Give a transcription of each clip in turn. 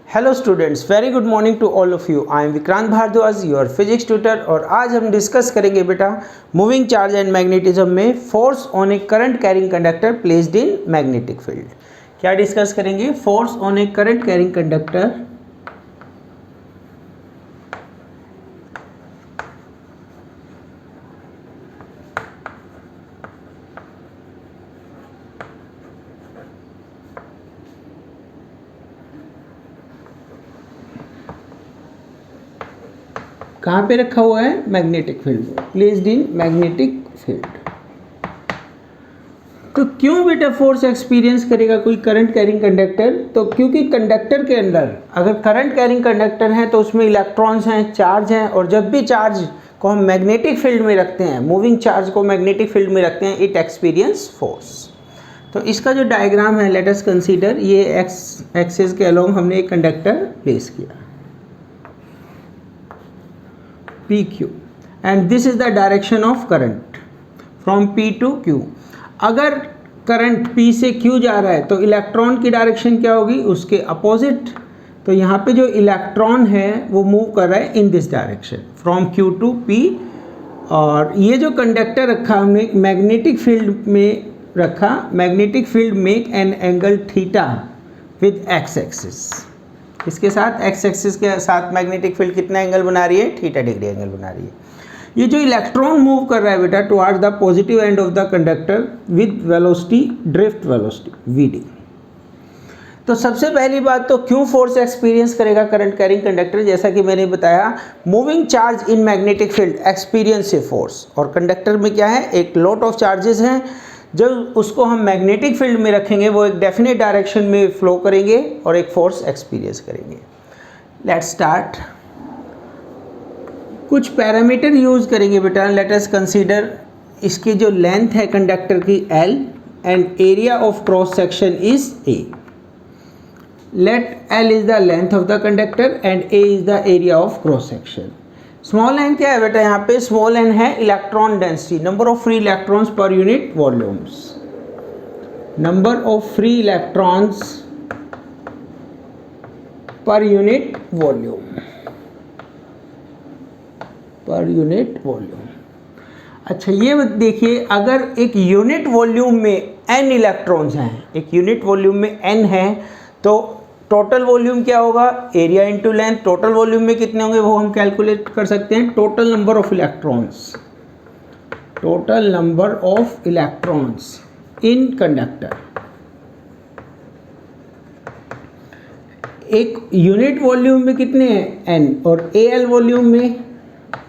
Hello students, very good morning to all of you. I am Vikrant Bhardwaj, your physics tutor. और आज हम discuss करेंगे बेटा मूविंग चार्ज एंड मैग्नेटिज्म में force on a current carrying conductor placed in magnetic field. क्या discuss करेंगे? Force on a current carrying conductor कहाँ पे रखा हुआ है? मैग्नेटिक फील्ड में, प्लेस्ड इन मैग्नेटिक फील्ड। तो क्यों बेटा फोर्स एक्सपीरियंस करेगा कोई करंट कैरिंग कंडक्टर? तो क्योंकि कंडक्टर के अंदर अगर करंट कैरिंग कंडक्टर है तो उसमें इलेक्ट्रॉन्स हैं, चार्ज हैं, और जब भी चार्ज को हम मैग्नेटिक फील्ड में रखते हैं, मूविंग चार्ज को मैग्नेटिक फील्ड में रखते हैं, इट एक्सपीरियंस फोर्स। तो इसका जो डायग्राम है, लेट अस कंसीडर, ये एक्स एक्सिस के अलोंग हमने एक कंडक्टर प्लेस किया PQ, and this is the direction of current from P to Q। अगर करंट P से Q जा रहा है तो इलेक्ट्रॉन की डायरेक्शन क्या होगी? उसके अपोजिट। तो यहाँ पे जो इलेक्ट्रॉन है वो मूव कर रहा है in this direction from Q to P। और ये जो कंडक्टर रखा हमने मैग्नेटिक फील्ड में रखा, magnetic field make an angle theta with x axis. इसके साथ एक्स एक्सिस के साथ मैग्नेटिक फील्ड कितना एंगल बना रही है? थीटा डिग्री एंगल बना रही है। ये जो इलेक्ट्रॉन मूव कर रहा है बेटा towards the positive end of the conductor with velocity, drift velocity Vd। तो सबसे पहली बात तो क्यों फोर्स एक्सपीरियंस करेगा करंट कैरिंग कंडक्टर? जैसा कि मैंने बताया, moving charge in magnetic field experience a force. और कंडक्टर में क्या है? एक लॉट ऑफ चार्जेस हैं। जब उसको हम मैग्नेटिक फील्ड में रखेंगे वो एक डेफिनेट डायरेक्शन में फ्लो करेंगे और एक फोर्स एक्सपीरियंस करेंगे। Let's start. कुछ पैरामीटर यूज करेंगे बेटा। लेट अस कंसीडर, इसकी जो लेंथ है कंडक्टर की L and area of cross section is A। Let L is the length of the conductor and A is the area of cross section. Small n क्या है बेटा? यहाँ पे small n है electron density, number of free electrons per unit volumes. Number of free electrons per unit volume, per unit volume. अच्छा, ये देखिए, अगर एक यूनिट वॉल्यूम में n इलेक्ट्रॉन्स हैं, एक यूनिट वॉल्यूम में n है, तो टोटल वॉल्यूम क्या होगा? Area into length. Total volume में कितने होंगे वो हम कैलकुलेट कर सकते हैं। Total number of electrons, total number of electrons in conductor. एक यूनिट वॉल्यूम में कितने हैं? n। और Al वॉल्यूम में,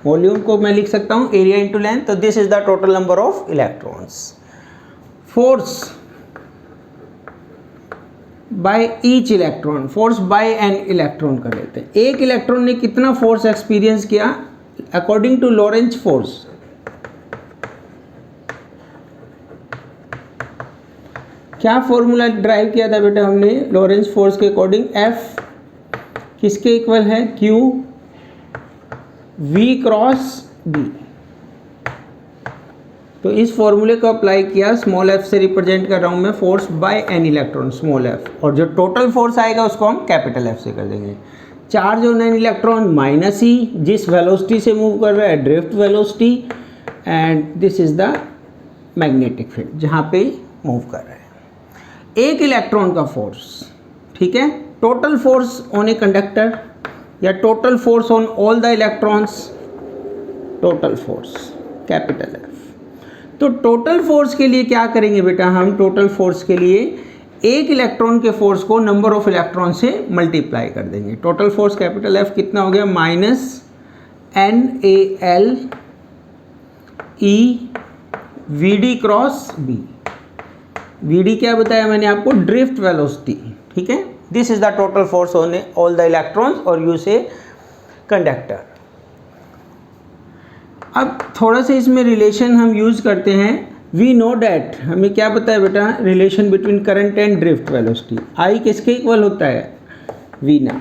वॉल्यूम को मैं लिख सकता हूँ एरिया इंटू लेंथ। तो this is the total number of electrons. Force by each electron, force by an electron कर लेते हैं। एक इलेक्ट्रॉन ने कितना फोर्स एक्सपीरियंस किया अकॉर्डिंग टू लॉरेंज फोर्स? क्या फॉर्मूला ड्राइव किया था बेटा हमने लॉरेंज फोर्स के अकॉर्डिंग? F किसके इक्वल है? Q V cross B। तो इस फॉर्मूले को अप्लाई किया, स्मॉल f से रिप्रेजेंट कर रहा हूँ मैं force by an electron, small f। और जो टोटल फोर्स आएगा उसको हम कैपिटल F से कर देंगे। Charge on an electron minus E, जिस वेलोसिटी से मूव कर रहा है, drift velocity. And this is the magnetic field जहाँ पे मूव कर रहा है। एक इलेक्ट्रॉन का फोर्स, ठीक है, total force on a conductor या total force on all the electrons, total force capital F। तो टोटल फोर्स के लिए क्या करेंगे बेटा? हम टोटल फोर्स के लिए एक इलेक्ट्रॉन के फोर्स को नंबर ऑफ इलेक्ट्रॉन से मल्टीप्लाई कर देंगे। टोटल फोर्स कैपिटल F कितना हो गया? Minus NaL E Vd cross B। Vd क्या बताया मैंने आपको? ड्रिफ्ट वेलोसिटी, ठीक है। This is the total force on all the electrons और यू से कंडक्टर। अब थोड़ा सा इसमें रिलेशन हम यूज़ करते हैं। वी नो डैट, हमें क्या पता है बेटा? Relation between current and drift velocity. I किसके इक्वल होता है? Veena,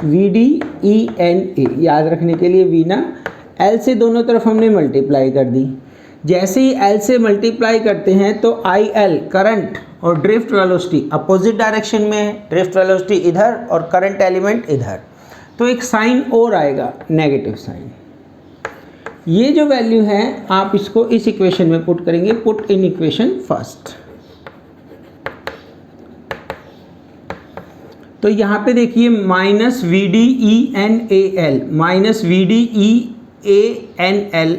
Vd E N A। याद रखने के लिए वीना, L से दोनों तरफ हमने मल्टीप्लाई कर दी। जैसे ही L से मल्टीप्लाई करते हैं तो IL करंट और ड्रिफ्ट वेलोसिटी अपोजिट डायरेक्शन में है, ड्रिफ्ट वेलोसिटी इधर और करंट एलिमेंट इधर, तो एक साइन और आएगा, नेगेटिव साइन। ये जो वैल्यू है आप इसको इस इक्वेशन में पुट करेंगे, पुट इन इक्वेशन फर्स्ट। तो यहाँ पे देखिए माइनस VDENAL माइनस VDEANL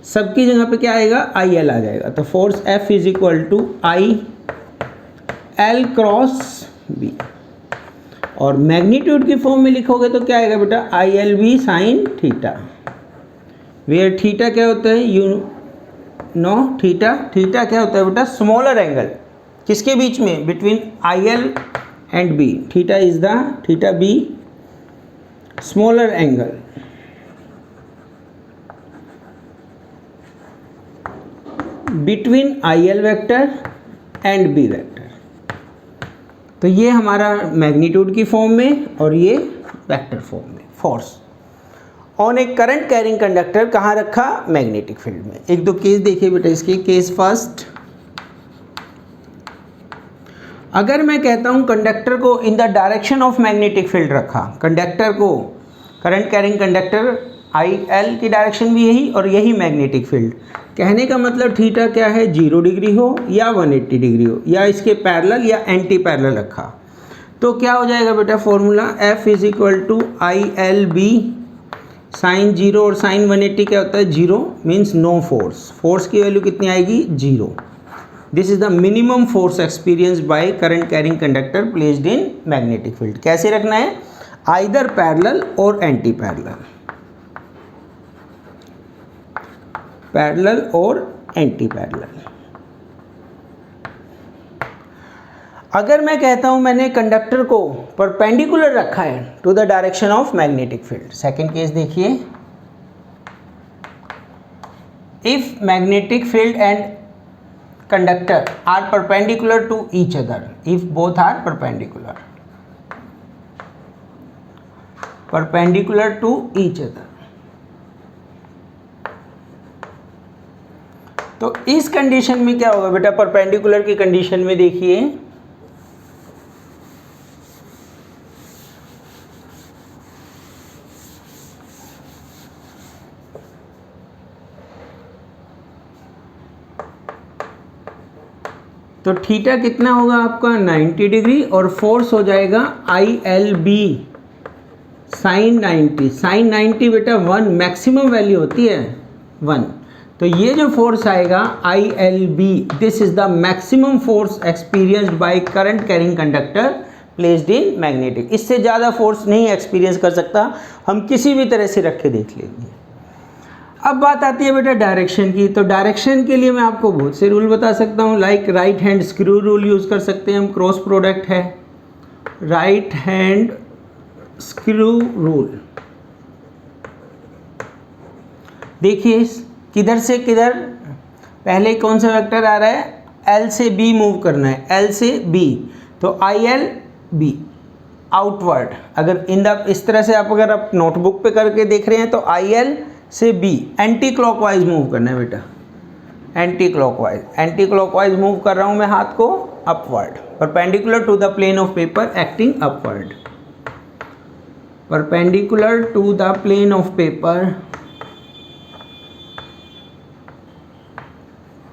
सबकी जगह पे क्या आएगा, IL आ जाएगा। तो force F is equal to IL cross B, और मैग्नीट्यूड की फॉर्म में लिखोगे तो क्या आएगा बेटा, ILB sine theta, where theta क्या होता है, यू नो थीटा क्या होता है बेटा, स्मॉलर एंगल किसके बीच में, between IL and B, theta is the theta B smaller angle. Between IL vector and B vector. तो ये हमारा मैग्नीट्यूड की फॉर्म में और ये वेक्टर फॉर्म में। Force on a current carrying conductor कहाँ रखा, मैग्नेटिक फील्ड में। एक दो केस देखिए बेटा इसके। केस फर्स्ट, अगर मैं कहता हूँ कंडक्टर को इन the direction of magnetic field रखा, कंडक्टर को, करंट कैरिंग कंडक्टर IL की डायरेक्शन भी यही और यही मैग्नेटिक फील्ड, कहने का मतलब थीटा क्या है, 0 डिग्री हो या 180 डिग्री हो या इसके पैरेलल या एंटी पैरेलल रखा, तो क्या हो जाएगा बेटा formula, F is equal to ILB sine 0 और साइन 180 क्या होता है, 0 मीन्स नो फोर्स। फोर्स की वैल्यू कितनी आएगी, 0। This is the minimum force experience by current carrying conductor placed in magnetic field. कैसे रखना है, आइदर पैरेलल और एंटी पैरेलल, पैरेलल और एंटी पैरेलल। अगर मैं कहता हूं मैंने कंडक्टर को परपेंडिकुलर रखा है to the direction of magnetic field, second case देखिए, if magnetic field and conductor are perpendicular to each other, if both are perpendicular to each other, तो इस कंडीशन में क्या होगा बेटा, परपेंडिकुलर की कंडीशन में देखिए तो थीटा कितना होगा आपका 90 डिग्री और फोर्स हो जाएगा ILB साइन 90। साइन 90 बेटा 1 मैक्सिमम वैल्यू होती है 1, तो ये जो फोर्स आएगा ILB, this is the maximum force experienced bye current carrying conductor placed in magnetic. इससे ज़्यादा फोर्स नहीं एक्सपीरियंस कर सकता, हम किसी भी तरह से रख के देख लेंगे। अब बात आती है बेटा डायरेक्शन की। तो डायरेक्शन के लिए मैं आपको बहुत से रूल बता सकता हूँ, like right hand screw rule use कर सकते हैं हम, क्रॉस प्रोडक्ट है, राइट हैंड स्क्रू रूल। देखिए किधर से किधर, पहले कौन सा वेक्टर आ रहा है, L से B मूव करना है, L से B, तो ILB आउटवर्ड। अगर इस तरह से आप अगर आप नोटबुक पे करके देख रहे हैं तो IL से B एंटी क्लॉकवाइज मूव करना है बेटा, एंटी क्लॉकवाइज मूव कर रहा हूँ मैं हाथ को, upward, perpendicular to the plane of paper acting upward, perpendicular to the plane of paper,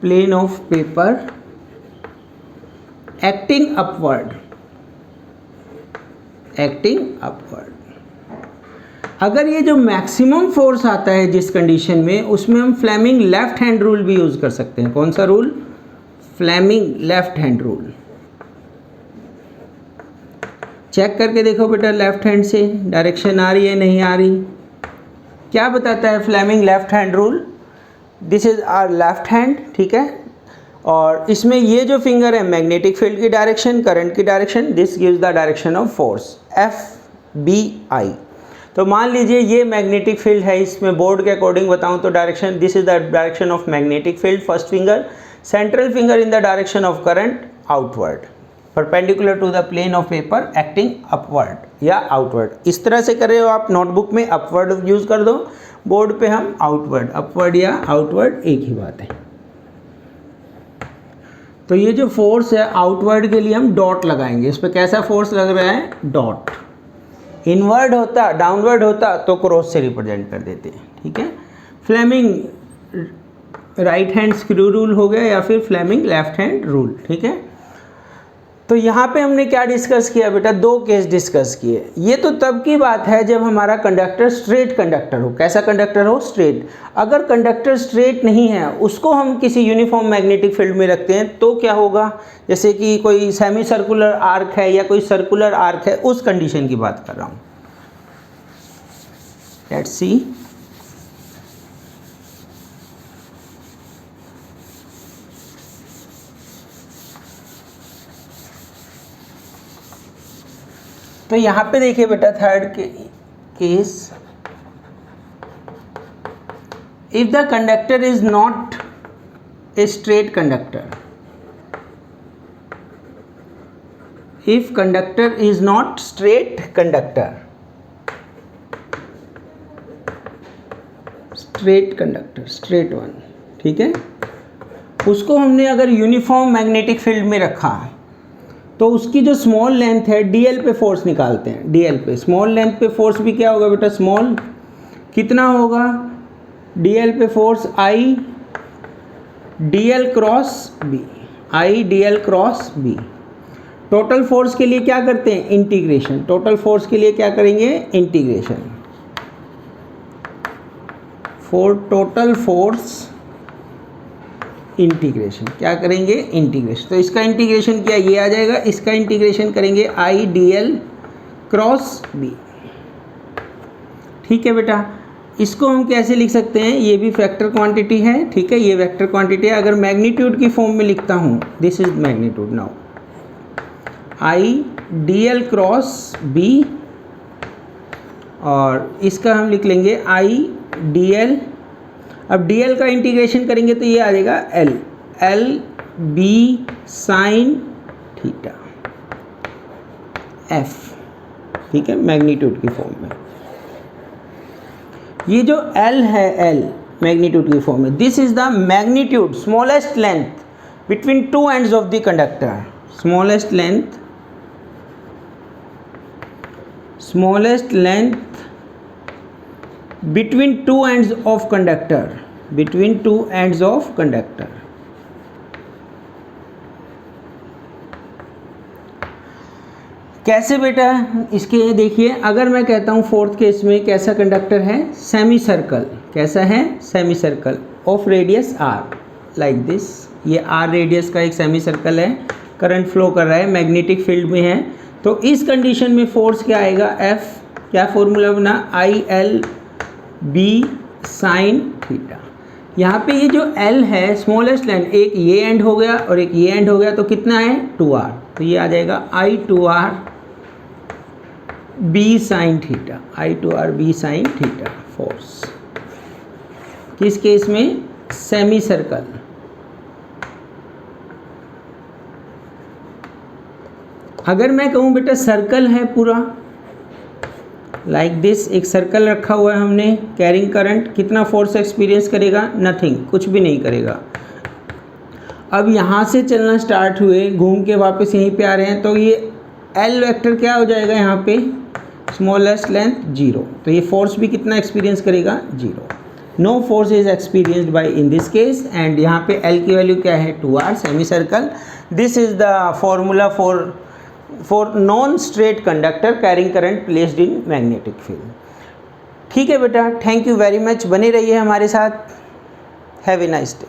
plane of paper acting upward, अगर ये जो मैक्सिमम फोर्स आता है जिस कंडीशन में, उसमें हम फ्लेमिंग लेफ्ट हैंड रूल भी यूज कर सकते हैं। कौन सा rule, Fleming left hand rule. Check करके देखो बेटा लेफ्ट हैंड से डायरेक्शन आ रही है नहीं आ रही, क्या बताता है Fleming left hand rule, this is our left hand, ठीक है, और इसमें ये जो फिंगर है मैग्नेटिक फील्ड की डायरेक्शन, करंट की direction, this gives the direction of force FBI। तो मान लीजिए ये मैग्नेटिक फील्ड है, इसमें बोर्ड के अकॉर्डिंग बताऊं तो direction, this is the direction of magnetic field, first finger, central finger in the direction of current outward, perpendicular to the plane of paper acting upward या आउटवर्ड। इस तरह से कर रहे हो आप नोटबुक में अपवर्ड यूज कर दो, बोर्ड पे हम आउटवर्ड, अपवर्ड या आउटवर्ड एक ही बात है। तो ये जो फोर्स है आउटवर्ड के लिए हम डॉट लगाएंगे, इस पर कैसा फोर्स लग रहा है, डॉट। इनवर्ड होता, डाउनवर्ड होता तो क्रॉस से रिप्रेजेंट कर देते हैं, ठीक है। Fleming right hand screw rule हो गया या फिर फ्लेमिंग लेफ्ट हैंड रूल, ठीक है। तो यहाँ पे हमने क्या डिस्कस किया बेटा, दो केस डिस्कस किए। ये तो तब की बात है जब हमारा कंडक्टर स्ट्रेट कंडक्टर हो। कैसा कंडक्टर हो, स्ट्रेट। अगर कंडक्टर स्ट्रेट नहीं है, उसको हम किसी यूनिफॉर्म मैग्नेटिक फील्ड में रखते हैं तो क्या होगा, जैसे कि कोई सेमी सर्कुलर आर्क है या कोई सर्कुलर आर्क है, उस कंडीशन की बात कर रहा हूँ। Let's see. तो यहाँ पे देखिए बेटा, third case, if the conductor is not a straight conductor, if conductor is not straight conductor, straight conductor, straight one, ठीक है, उसको हमने अगर यूनिफॉर्म मैग्नेटिक फील्ड में रखा तो उसकी जो स्मॉल लेंथ है डीएल पे फोर्स निकालते हैं। डीएल पे, स्मॉल लेंथ पे फोर्स भी क्या होगा बेटा, स्मॉल, कितना होगा डीएल पे force, I DL cross B, I DL cross B. Total force के लिए क्या करते हैं, इंटीग्रेशन। टोटल फोर्स के लिए क्या करेंगे, integration. For total force integration, क्या करेंगे, इंटीग्रेशन। तो इसका इंटीग्रेशन क्या, ये आ जाएगा, इसका इंटीग्रेशन करेंगे I D L cross B, ठीक है बेटा। इसको हम कैसे लिख सकते हैं, ये भी वेक्टर क्वांटिटी है, ठीक है, ये वेक्टर क्वांटिटी है। अगर मैग्नीट्यूड की फॉर्म में लिखता हूँ, this is magnitude, now I D L cross B, और इसका हम लिख लेंगे आई डी एल। अब dl का इंटीग्रेशन करेंगे तो ये आ जाएगा l, l b sine theta f, ठीक है, मैग्नीट्यूड की फॉर्म में। ये जो l है, l मैग्नीट्यूड की फॉर्म में, this is the magnitude, smallest length between two ends of the conductor, smallest length, smallest length between two ends of conductor, between two ends of conductor। कैसे बेटा, इसके देखिए, अगर मैं कहता हूँ फोर्थ केस में कैसा कंडक्टर है, सेमी सर्कल, कैसा है, semi circle of radius R, like this. ये आर रेडियस का एक सेमी सर्कल है, करंट फ्लो कर रहा है, मैग्नेटिक फील्ड में है। तो इस कंडीशन में फोर्स क्या आएगा, एफ, क्या फॉर्मूला बना, I L B sine theta. यहाँ पे ये जो L है, स्मॉलेस्ट लेंथ, एक ये एंड हो गया और एक ये एंड हो गया, तो कितना है, 2r, तो ये आ जाएगा I 2r B sine theta, I 2r B sine theta force. किस केस में, सेमी सर्कल। अगर मैं कहूँ बेटा सर्कल है पूरा, लाइक दिस, एक सर्कल रखा हुआ है हमने, कैरिंग करंट, कितना फोर्स एक्सपीरियंस करेगा, नथिंग, कुछ भी नहीं करेगा। अब यहाँ से चलना स्टार्ट हुए, घूम के वापस यहीं पे आ रहे हैं, तो ये एल वेक्टर क्या हो जाएगा यहाँ पे, स्मॉलेस्ट लेंथ 0, तो ये फोर्स भी कितना एक्सपीरियंस करेगा, 0। No force is experienced by in this case, and यहाँ पे एल की वैल्यू क्या है, 2r, semi circle. This is the formula for non-straight conductor carrying current placed in magnetic field। ठीक है बेटा, थैंक यू वेरी मच, बने रहिए हमारे साथ, हैव ए नाइस डे।